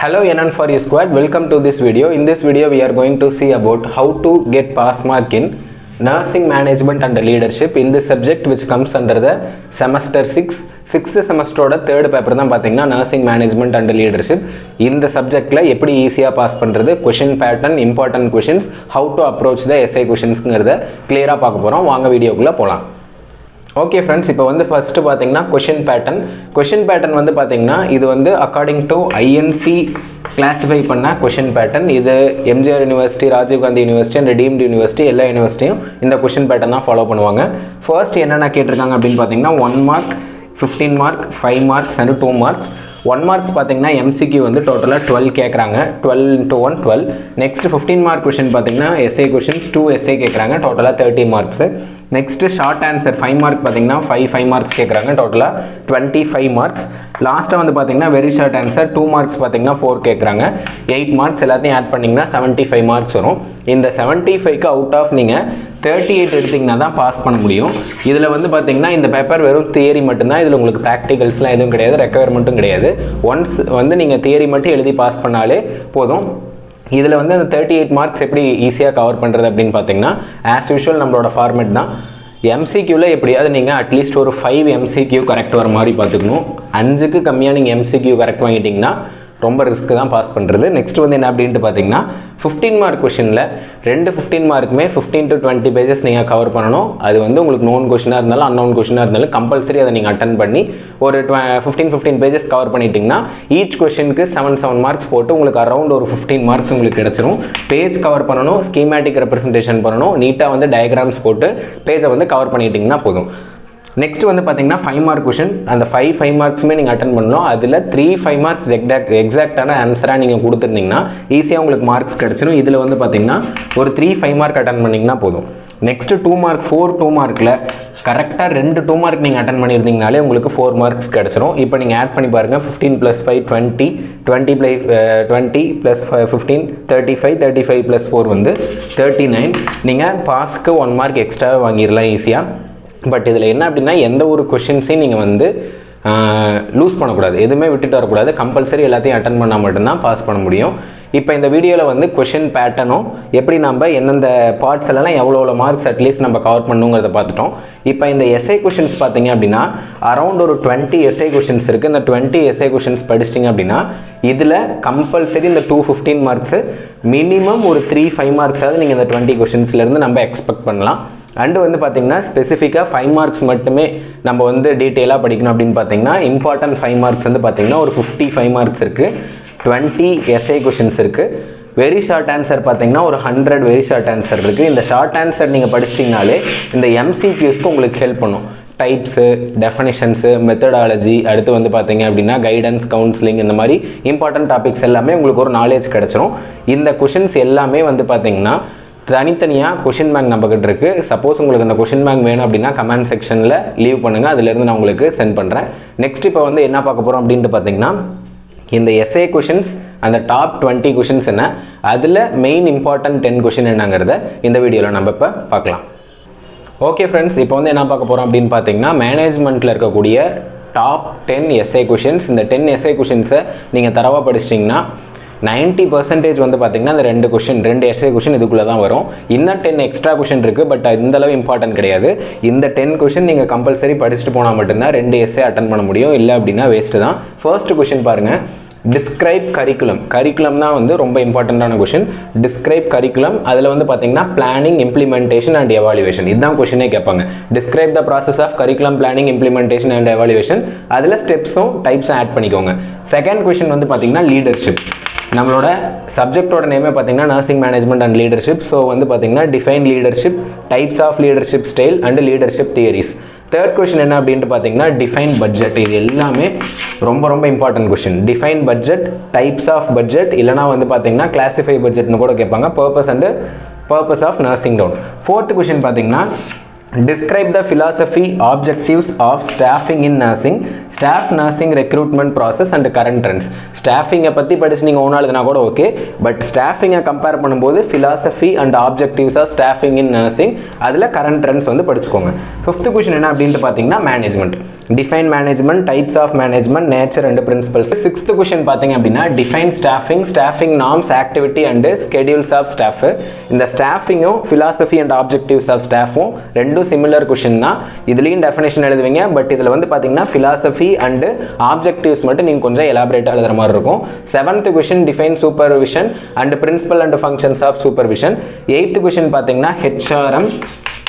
Hello NN for you squad, welcome to this video. In this video we are going to see about how to get pass mark in nursing management and leadership in this subject which comes under the semester 6th semester oda third paper தான் பாத்தீங்கன்னா nursing management and leadership. இந்த சப்ஜெக்ட்ல எப்படி ஈஸியா pass பண்றது, question pattern, important questions, how to approach the essay questionsங்கறத கிளியரா பார்க்க போறோம். வாங்க வீடியோக்குள்ள போலாம். ஓகே ஃப்ரெண்ட்ஸ், இப்போ வந்து ஃபஸ்ட்டு பார்த்தீங்கன்னா கொஷின் பேட்டர்ன் வந்து பார்த்தீங்கன்னா இது வந்து அக்கார்டிங் டு ஐஎன்சி கிளாஸிஃபை பண்ண கொஷின் பேட்டர்ன். இது MGR university, Rajiv Gandhi university and deemed university எல்லா யூனிவர்சிட்டியும் இந்த கொஷின் பேட்டர்ன் தான் ஃபாலோ பண்ணுவாங்க. ஃபர்ஸ்ட் என்னென்ன கேட்டிருக்காங்க அப்படின்னு பார்த்தீங்கன்னா 1 mark, 15 mark, 5 marks and 2 marks. 1 marks பார்த்தீங்கன்னா எம்சிக்யூ வந்து டோட்டலாக 12 கேட்குறாங்க, 12 into 1 12. நெக்ஸ்ட் 15 மார்க் கொஷின் பார்த்தீங்கன்னா எஸ்ஏ கொஷின்ஸ் 2 எஸ்ஏ கேட்குறாங்க, டோட்டலாக 30 marks. Next short answer 5 mark பார்த்தீங்கன்னா 5 மார்க்ஸ் கேட்குறாங்க, டோட்டலாக 25 மார்க்ஸ். லாஸ்ட்டாக வந்து பார்த்தீங்கன்னா வெரி ஷார்ட் ஆன்சர் 2 மார்க்ஸ் பார்த்தீங்கன்னா 4 கேட்குறாங்க, 8 மார்க்ஸ். எல்லாத்தையும் ஆட் பண்ணிங்கன்னா 75 மார்க்ஸ் வரும். இந்த 75க்கு அவுட் ஆஃப் நீங்கள் 38 எடுத்திங்கன்னா தான் பாஸ் பண்ண முடியும். இதில் வந்து பார்த்தீங்கன்னா இந்த பேப்பர் வெறும் தியரி மட்டும்தான், இதில் உங்களுக்கு ப்ராக்டிகல்ஸ்லாம் எதுவும் கிடையாது, ரெக்குயர்மெண்ட்டும் கிடையாது. ஒன்ஸ் வந்து நீங்கள் தியரி மட்டும் எழுதி பாஸ் பண்ணாலே போதும். இதில் வந்து அந்த 38 மார்க்ஸ் எப்படி ஈஸியாக கவர் பண்ணுறது அப்படின்னு பார்த்தீங்கன்னா ஆஸ் யூஷுவல் நம்மளோட ஃபார்மேட் தான். எம்சிக்யூவில் எப்படியாவது நீங்கள் அட்லீஸ்ட் ஒரு 5 எம்சிக்யூ கரெக்ட் வர மாதிரி பார்த்துக்கணும். 5க்கு கம்மியாக நீங்கள் எம்சிக்யூ கரெக்ட் வாங்கிட்டிங்கன்னா ரொம்ப ரிஸ்க்கு தான் பாஸ் பண்ணுறது. நெக்ஸ்ட் வந்து என்ன அப்படின்ட்டு பார்த்தீங்கன்னா 15 மார்க் கொஷினில் 15 மார்க்குமே 15 to 20 பேஜஸ் நீங்கள் கவர் பண்ணணும். அது வந்து உங்களுக்கு நோன் கொஷினாக இருந்தாலும் அன்னோன் கொஷினாக இருந்தாலும் கம்பல்சரி அதை நீங்கள் அட்டன் பண்ணி ஒரு 15 பேஜஸ் கவர் பண்ணிட்டீங்கன்னா ஈச் கொஷினுக்கு 7 மார்க்ஸ் போட்டு உங்களுக்கு அரௌண்ட் ஒரு 15 மார்க்ஸ் உங்களுக்கு கிடச்சிரும். பேஜ் கவர் பண்ணணும், ஸ்கீமேட்டிக் ரெப்ரசன்டேஷன் பண்ணணும், நீட்டாக வந்து டயக்ராம்ஸ் போட்டு பேஜை வந்து கவர் பண்ணிட்டீங்கன்னா போதும். நெக்ஸ்ட் வந்து பார்த்தீங்கன்னா 5 மார்க் கொஷின், அந்த 5 மார்க்ஸுமே நீங்கள் அட்டன் பண்ணணும். அதில் 5 மார்க்ஸ் எக்ஸாக்டான ஆன்சராக நீங்கள் கொடுத்துருந்தீங்கன்னா ஈஸியாக உங்களுக்கு மார்க்ஸ் கிடச்சிடும். இதில் வந்து பார்த்தீங்கன்னா ஒரு 5 மார்க் அட்டன் பண்ணிங்கன்னா போதும். நெக்ஸ்ட்டு 2 மார்க் 2 மார்க்கில் கரெக்டாக 2 மார்க் நீங்கள் அட்டன் பண்ணியிருந்தீங்கனாலே உங்களுக்கு 4 மார்க்ஸ் கிடச்சிரும். இப்போ நீங்கள் ஆட் பண்ணி பாருங்கள், 15 + 5 20, 20 + 15 35, 35 + 4 வந்து 39. நீங்கள் பாஸ்க்கு 1 மார்க் எக்ஸ்ட்ரா வாங்கிடலாம் ஈஸியாக. பட் இதில் என்ன அப்படின்னா எந்த ஒரு கொஷின்ஸையும் நீங்கள் வந்து லூஸ் பண்ணக்கூடாது, எதுவுமே விட்டுட்டு வரக்கூடாது. கம்பல்சரி எல்லாத்தையும் அட்டன் பண்ணால் மட்டும்தான் பாஸ் பண்ண முடியும். இப்போ இந்த வீடியோவில் வந்து கொஷின் பேட்டர்னும் எப்படி நம்ம எந்தெந்த பார்ட்ஸ் எல்லாம் எவ்வளோ மார்க்ஸ் அட்லீஸ்ட் நம்ம கவர் பண்ணுங்கிறத பார்த்துட்டோம். இப்போ இந்த எஸ்ஏ கொஷின்ஸ் பார்த்தீங்க அப்படின்னா அரௌண்ட் ஒரு 20 எஸ்ஏ கொஷின்ஸ் இருக்குது. இந்த 20 எஸ்ஏ கொஷின்ஸ் படிச்சிட்டிங்க அப்படின்னா இதில் கம்பல்சரி இந்த 215 மார்க்ஸு மினிமம் ஒரு 5 மார்க்ஸாவது நீங்கள் இந்த 20 கொஷின்ஸ்லேருந்து நம்ம எக்ஸ்பெக்ட் பண்ணலாம். அண்டு வந்து பார்த்தீங்கன்னா ஸ்பெசிஃபிக்காக 5 மார்க்ஸ் மட்டுமே நம்ம வந்து டீட்டெயிலாக படிக்கணும் அப்படின்னு பார்த்தீங்கன்னா இம்பார்ட்டன்ட் 5 மார்க்ஸ் வந்து பார்த்தீங்கன்னா ஒரு 55 மார்க்ஸ் இருக்குது, 20 எஸ்ஏ கொஷின்ஸ் இருக்குது. வெரி ஷார்ட் ஆன்சர் பார்த்தீங்கன்னா ஒரு 100 வெரி ஷார்ட் ஆன்சர் இருக்குது. இந்த ஷார்ட் ஆன்சர் நீங்கள் படிச்சிட்டிங்கனாலே இந்த எம்சிக்யூஸ்க்கு உங்களுக்கு ஹெல்ப் பண்ணும். டைப்ஸு, டெஃபனிஷன்ஸு, மெத்தடாலஜி, அடுத்து வந்து பார்த்தீங்க அப்படின்னா கைடன்ஸ், கவுன்சிலிங், இந்த மாதிரி இம்பார்ட்டன்ட் டாபிக்ஸ் எல்லாமே உங்களுக்கு ஒரு நாலேஜ் கிடச்சிரும். இந்த கொஷின்ஸ் எல்லாமே வந்து பார்த்தீங்கன்னா தனித்தனியாக கொஷின் பேங்க் நம்மக்கிட்ட இருக்குது. சப்போஸ் உங்களுக்கு அந்த கொஷின் பேங்க் வேணும் அப்படின்னா கமெண்ட் செக்ஷனில் லீவ் பண்ணுங்கள், அதிலேருந்து நான் உங்களுக்கு சென்ட் பண்ணுறேன். நெக்ஸ்ட் இப்போ வந்து என்ன பார்க்க போகிறோம் அப்படின்ட்டு பார்த்தீங்கன்னா இந்த எஸ்ஏ கொஷின்ஸ் அந்த டாப் 20 கொஷின்ஸ் என்ன, அதில் மெயின் இம்பார்ட்டன்ட் 10 கொஷின் என்னங்கிறத இந்த வீடியோவில் நம்ம இப்போ பார்க்கலாம். ஓகே ஃப்ரெண்ட்ஸ், இப்போ வந்து என்ன பார்க்க போகிறோம் அப்படின்னு பார்த்தீங்கன்னா மேனேஜ்மெண்ட்டில் இருக்கக்கூடிய டாப் 10 எஸ்ஏ கொஷின்ஸ். இந்த 10 எஸ்ஏ கொஷின்ஸை நீங்கள் தரவாக படிச்சிட்டிங்கன்னா 90% வந்து பார்த்தீங்கன்னா இந்த 2 எஸ்ஏ கொஷின் இதுக்குள்ளே தான் வரும். இன்னும் 10 எக்ஸ்ட்ரா கொஷின் இருக்குது, பட் இந்தளவு இம்பார்ட்டன்ட் கிடையாது. இந்த 10 கொஷின் நீங்கள் கம்பல்சரி படிச்சுட்டு போனால் மட்டும்தான் 2 எஸ்ஏ அட்டன் பண்ண முடியும், இல்லை அப்படின்னா வேஸ்ட்டு தான். ஃபர்ஸ்ட் கொஷின் பாருங்கள், டிஸ்கிரைப் கரிக்குலம் தான் வந்து ரொம்ப இம்பார்ட்டண்ட்டான கொஷின். டிஸ்கிரைப் கரிக்குலம், அதில் வந்து பார்த்தீங்கன்னா பிளானிங், இம்ப்ளிமெண்டேஷன் அண்ட் எவாலுவேஷன், இதுதான் கொஷினே கேட்பாங்க. Describe the process of curriculum, planning, implementation and evaluation, அதில் ஸ்டெப்ஸும் டைப்ஸும் ஆட் பண்ணிக்கோங்க. செகண்ட் கொஷின் வந்து பார்த்தீங்கன்னா லீடர்ஷிப். நம்மளோட சப்ஜெக்டோட நேமே பார்த்தீங்கன்னா nursing management and leadership. So வந்து பார்த்தீங்கன்னா define leadership, types of leadership style and leadership theories. Third question என்ன அப்படின்ட்டு பார்த்தீங்கன்னா டிஃபைன் பட்ஜெட். இது எல்லாமே ரொம்ப important question. Define budget, types of budget, இல்லைனா வந்து பார்த்தீங்கன்னா கிளாசிஃபை பட்ஜெட்னு கூட கேட்பாங்க. Purpose of nursing down. Fourth question பார்த்தீங்கன்னா describe the philosophy, objectives of staffing in nursing, staff nursing recruitment process and current trends. ஸ்டாஃபிங்கை பற்றி படிச்சு நீங்கள் ஒன்றா எழுதுனா கூட ஓகே, பட் ஸ்டாஃபிங்கை கம்பேர் பண்ணும்போது philosophy and objectives of staffing in nursing அதில் கரண்ட் ட்ரெண்ட்ஸ் வந்து படிச்சுக்கோங்க. ஃபிஃப்த் கொஸ்டின் என்ன அப்படின்ட்டு பார்த்தீங்கன்னா management. Define management, types of management, nature and principles. Sixth question பார்த்தீங்க அப்படின்னா define staffing, staffing norms, activity and schedules of staff. இந்த ஸ்டாஃபிங்கும் philosophy and objectives of ஸ்டாஃபும் ரெண்டும் சிமிலர் கொஸ்டின் தான். இதுலேயும் டெஃபினேஷன் எழுதுவீங்க, பட் இதில் வந்து பார்த்தீங்கன்னா ஃபிலாசபி அண்ட் ஆப்ஜெக்டிவ்ஸ் மட்டும் நீங்கள் கொஞ்சம் எலாபரேட்டாக எழுதுற மாதிரி இருக்கும். Seventh question define supervision and principle and functions of supervision. Eighth question பார்த்தீங்கன்னா ஹெச்ஆர்எம்,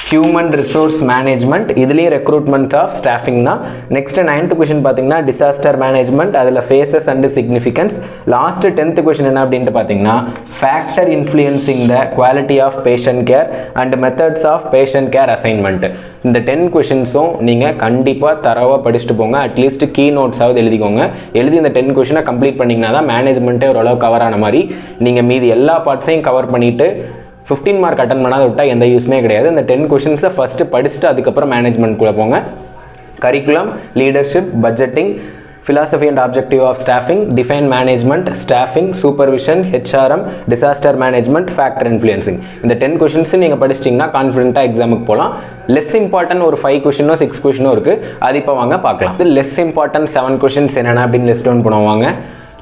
ஹியூமன் ரிசோர்ஸ் மேனேஜ்மெண்ட், இதுலேயும் ரெக்ரூட்மெண்ட் ஆஃப் ஸ்டாஃபிங் தான். நெக்ஸ்ட் 9th கொஸ்டின் பார்த்தீங்கன்னா டிசாஸ்டர் மேனேஜ்மெண்ட், அதில் phases and significance. Last 10th question என்ன அப்படின்ட்டு பார்த்தீங்கன்னா factor influencing the quality of patient care and methods of patient care assignment. இந்த 10 கொஷின்ஸும் நீங்கள் கண்டிப்பாக தரவாக படிச்சுட்டு போங்க. அட்லீஸ்ட் கீ நோட்ஸாவது எழுதிக்கோங்க. எழுதி இந்த 10 கொஷினை கம்ப்ளீட் பண்ணிங்கன்னா தான் மேனேஜ்மெண்ட்டே ஓரளவு கவர் ஆன மாதிரி. நீங்கள் மீதி எல்லா பார்ட்ஸையும் கவர் பண்ணிவிட்டு 15 மார்க் அட்டன் பண்ணாத விட்டால் எந்த யூஸ்மே கிடையாது. இந்த 10 கொஷின்ஸை ஃபஸ்ட்டு படிச்சுட்டு அதுக்கப்புறம் மேனேஜ்மெண்ட்குள்ளே போங்க. Curriculum, leadership, budgeting, philosophy and objective of staffing, define management, staffing, supervision, HRM, disaster management, factor influencing. இந்த 10 questions நீங்கள் படிச்சிட்டிங்கன்னா கான்ஃபிடென்ட்டாக எக்ஸாமுக்கு போகலாம். லெஸ் இம்பார்ட்டன்ட் ஒரு 5 கொஷினோ 6 கொஷினோ இருக்குது, அது இப்போ வாங்க பார்க்கலாம். இது லெஸ் இம்பார்ட்டன்ட் 7 கொஷின்ஸ் என்னென்ன அப்படின்னு லிஸ்ட் டவுன் பண்ணுவாங்க.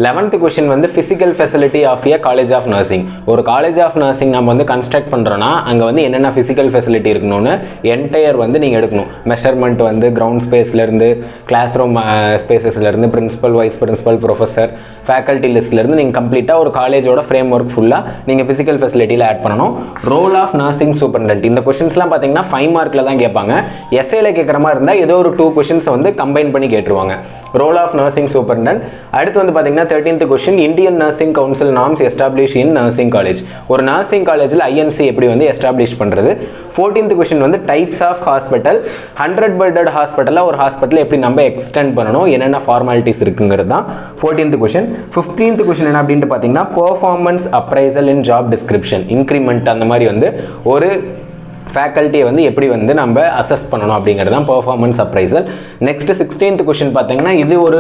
11th கொஷின் வந்து physical facility of a college of nursing. ஒரு காலேஜ் ஆஃப் நர்சிங் நம்ம வந்து கன்ஸ்ட்ரக்ட் பண்ணுறோன்னா அங்கே வந்து என்னென்ன ஃபிசிக்கல் ஃபெசிலிட்டி இருக்கணும்னு என்டையர் வந்து நீங்கள் எடுக்கணும். மெஷர்மெண்ட் வந்து கிரவுண்ட் ஸ்பேஸ்லேருந்து, கிளாஸ் ரூம் ஸ்பேசஸ்லேருந்து, principal, vice principal, professor, faculty லிஸ்ட்லேருந்து நீங்கள் கம்ப்ளீட்டாக ஒரு காலேஜோட ஃப்ரேம் ஒர்க் ஃபுல்லாக நீங்கள் ஃபிசிக்கல் ஃபெசிலிட்டியில் ஆட் பண்ணணும். Role of nursing superintendent. இந்த கொஷின்ஸ்லாம் பார்த்தீங்கன்னா 5 மார்க்கில் தான் கேட்பாங்க. எஸ்ஏல கேட்குற மாதிரி இருந்தால் ஏதோ ஒரு 2 கொஷின்ஸை வந்து கம்பைன் பண்ணி கேட்டுருவாங்க. Role of nursing superintendent. அடுத்து வந்து பார்த்தீங்கன்னா 13th question Indian nursing council norms establish in nursing college. ஒரு நர்சிங் காலேஜில் ஐஎன்சி எப்படி வந்து எஸ்டாப்ளிஷ் பண்ணுறது. 14th கொஸ்டின் வந்து டைப்ஸ் ஆஃப் ஹாஸ்பிட்டல். 100 பெட்டட் ஹாஸ்பிட்டலில் ஒரு ஹாஸ்பிட்டல் எப்படி நம்ம எக்ஸ்டெண்ட் பண்ணணும், என்னென்ன ஃபார்மாலிட்டிஸ் இருக்குங்கிறது தான் 14th கொஸ்டின். 15th கொஸ்டின் என்ன அப்படின்ட்டு பார்த்தீங்கன்னா பெர்ஃபார்மன்ஸ் அப்ரைசல் இன் ஜாப் டிஸ்கிரிப்ஷன், இன்க்ரிமெண்ட் அந்த மாதிரி வந்து ஒரு ஃபேக்கல்ட்டியை வந்து எப்படி வந்து நம்ம அசஸ் பண்ணணும் அப்படிங்கிறது தான் performance appraisal. Next 16th question பார்த்தீங்கன்னா இது ஒரு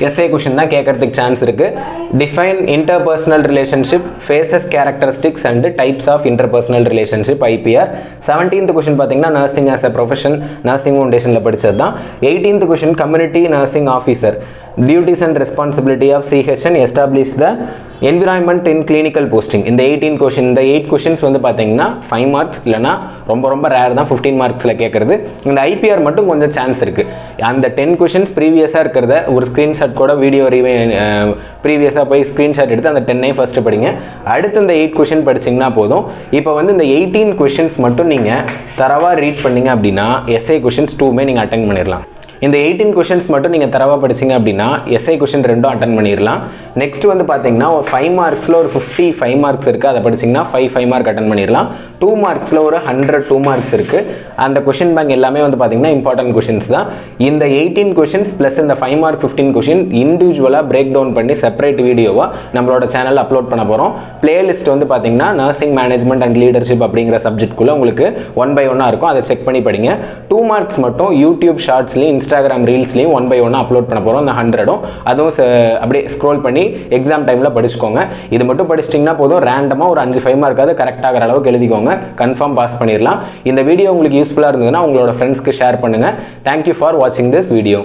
எஸ்ஏ கொஸ்டின் தான், கேட்கறதுக்கு சான்ஸ் இருக்குது. Define interpersonal relationship, phases, characteristics and types of interpersonal relationship, IPR. 17th question பார்த்தீங்கன்னா nursing as a profession, nursing ஃபவுண்டேஷனில் படித்தது தான். 18th question community nursing officer, duties and responsibility of CHN, establish the environment in clinical posting. இந்த 18 question, இந்த 8 questions வந்து பார்த்தீங்கன்னா 5 marks இல்லைனா ரொம்ப ரேர் தான் 15 மார்க்ஸில் கேட்குறது. இந்த IPR மட்டும் கொஞ்சம் சான்ஸ் இருக்குது. அந்த 10 கொஷின்ஸ் ப்ரீவியஸாக இருக்கிறத ஒரு ஸ்க்ரீன்ஷாட் கூட வீடியோ ப்ரீவியஸாக போய் ஸ்க்ரீன்ஷாட் எடுத்து அந்த 10ஐயும் ஃபஸ்ட்டு படிங்க. அடுத்து இந்த 8 கொஷின் படிச்சிங்கன்னா போதும். இப்போ வந்து இந்த 18 கொஷின்ஸ் மட்டும் நீங்கள் தரவாக ரீட் பண்ணிங்க அப்படின்னா எஸ்ஐ கொஷின்ஸ் 2மே நீங்கள் அட்டென்ட் பண்ணிடலாம். இந்த 18 கொஷின்ஸ் மட்டும் நீங்கள் தரவாக படிச்சிங்க அப்படின்னா எஸ்ஐ கொஷின் 2 அட்டன் பண்ணிடலாம். நெக்ஸ்ட் வந்து பார்த்தீங்கன்னா ஒரு 5 மார்க்ஸில் ஒரு 55 மார்க்ஸ் இருக்குது, அதை படிச்சிங்கன்னா 5 மார்க் அட்டன் பண்ணிடலாம். 2 மார்க்ஸில் ஒரு 102 மார்க்ஸ் இருக்குது. அந்த கொஷின் பேங்க் எல்லாமே வந்து பார்த்தீங்கன்னா இம்பார்ட்டன்ட் கொஷின்ஸ் தான். இந்த 18 கொஷின்ஸ் ப்ளஸ் இந்த 5 மார்க் 15 கொஷின் இண்டிவிஜுவலாக பிரேக் டவுன் பண்ணி செப்பரேட் வீடியோவாக நம்மளோட சேனலில் அப்லோட் பண்ண போகிறோம். பிளேலிஸ்ட் வந்து பார்த்தீங்கன்னா நர்சிங் மேனேஜ்மெண்ட் அண்ட் லீடர்ஷிப் அப்படிங்கிற சப்ஜெக்ட்குள்ளே உங்களுக்கு 1 by 1 இருக்கும், அதை செக் பண்ணி படிங்க. 2 மார்க்ஸ் மட்டும் யூடியூப் ஷார்ட்ஸ்லையும் இன்ஸ்டாகிராம் ரீல்ஸ்லையும் 1 by 1 அப்லோட் பண்ண போகிறோம். அந்த 100ம் அதுவும் அப்படியே ஸ்க்ரோல் பண்ணி எக்ஸாம் டைமில் படிச்சுக்கோங்க. இது மட்டும் படிச்சிட்டிங்கன்னா போதும், ரேண்டமாக ஒரு 5 மார்க்காவது கரெக்டாகிற அளவுக்கு எழுதிக்கோங்க, கன்ஃபார்ம் பாஸ் பண்ணிடலாம். இந்த வீடியோ உங்களுக்கு யூஸ்ஃபுல்லாக இருந்ததுன்னா உங்களோட ஃப்ரெண்ட்ஸ்க்கு ஷேர் பண்ணுங்கள். தேங்க்யூ ஃபார் வாட்சிங் திஸ் வீடியோ.